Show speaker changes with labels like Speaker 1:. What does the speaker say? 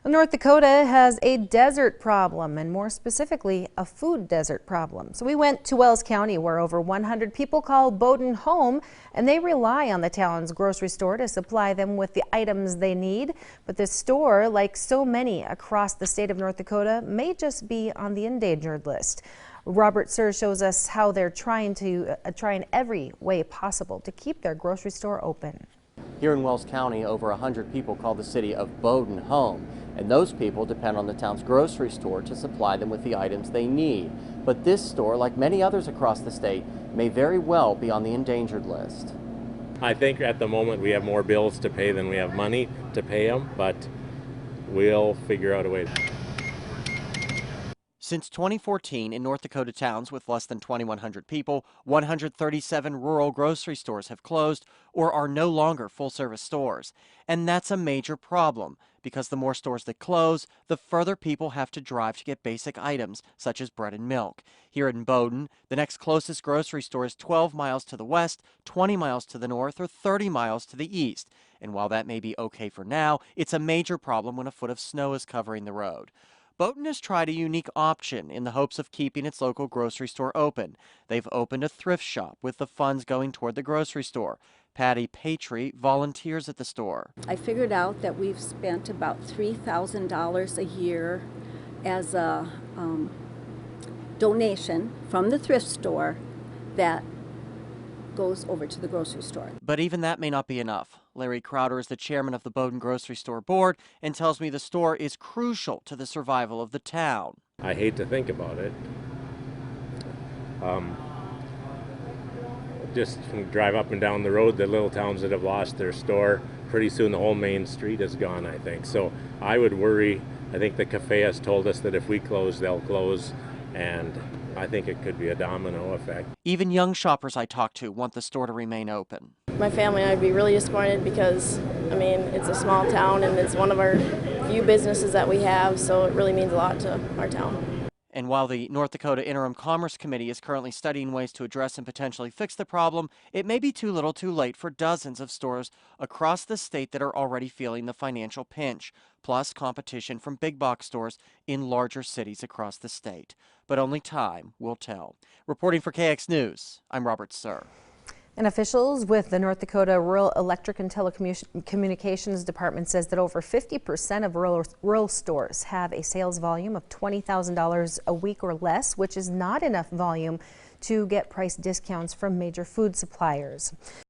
Speaker 1: North Dakota has a desert problem, and more specifically, a food desert problem. So we went to Wells County, where over 100 people call Bowdon home, and they rely on the town's grocery store to supply them with the items they need. But this store, like so many across the state of North Dakota, may just be on the endangered list. Robert Suhr shows us how they're trying in every way possible to keep their grocery store open.
Speaker 2: Here in Wells County, over 100 people call the city of Bowdon home, and those people depend on the town's grocery store to supply them with the items they need. But this store, like many others across the state, may very well be on the endangered list.
Speaker 3: I think at the moment we have more bills to pay than we have money to pay them, but we'll figure out a way.
Speaker 2: Since 2014, in North Dakota towns with less than 2,100 people, 137 rural grocery stores have closed or are no longer full-service stores. And that's a major problem, because the more stores that close, the further people have to drive to get basic items, such as bread and milk. Here in Bowdon, the next closest grocery store is 12 miles to the west, 20 miles to the north, or 30 miles to the east. And while that may be okay for now, it's a major problem when a foot of snow is covering the road. Bowdon has tried a unique option in the hopes of keeping its local grocery store open. They've opened a thrift shop with the funds going toward the grocery store. Patty Patry volunteers at the store.
Speaker 4: I figured out that we've spent about $3,000 a year as a donation from the thrift store that goes over to the grocery store.
Speaker 2: But even that may not be enough. Larry Crowder is the chairman of the Bowdon Grocery Store Board and tells me the store is crucial to the survival of the town.
Speaker 3: I hate to think about it. Just drive up and down the road, the little towns that have lost their store, pretty soon the whole main street is gone, I think. So I would worry. I think the cafe has told us that if we close, they'll close, and I think it could be a domino effect.
Speaker 2: Even young shoppers I talk to want the store to remain open.
Speaker 5: My family and I would be really disappointed because, I mean, it's a small town and it's one of our few businesses that we have, so it really means a lot to our town.
Speaker 2: And while the North Dakota Interim Commerce Committee is currently studying ways to address and potentially fix the problem, it may be too little too late for dozens of stores across the state that are already feeling the financial pinch, plus competition from big box stores in larger cities across the state. But only time will tell. Reporting for KX News, I'm Robert Suhr.
Speaker 1: And officials with the North Dakota Rural Electric and Telecommunications Department says that over 50% of rural stores have a sales volume of $20,000 a week or less, which is not enough volume to get price discounts from major food suppliers.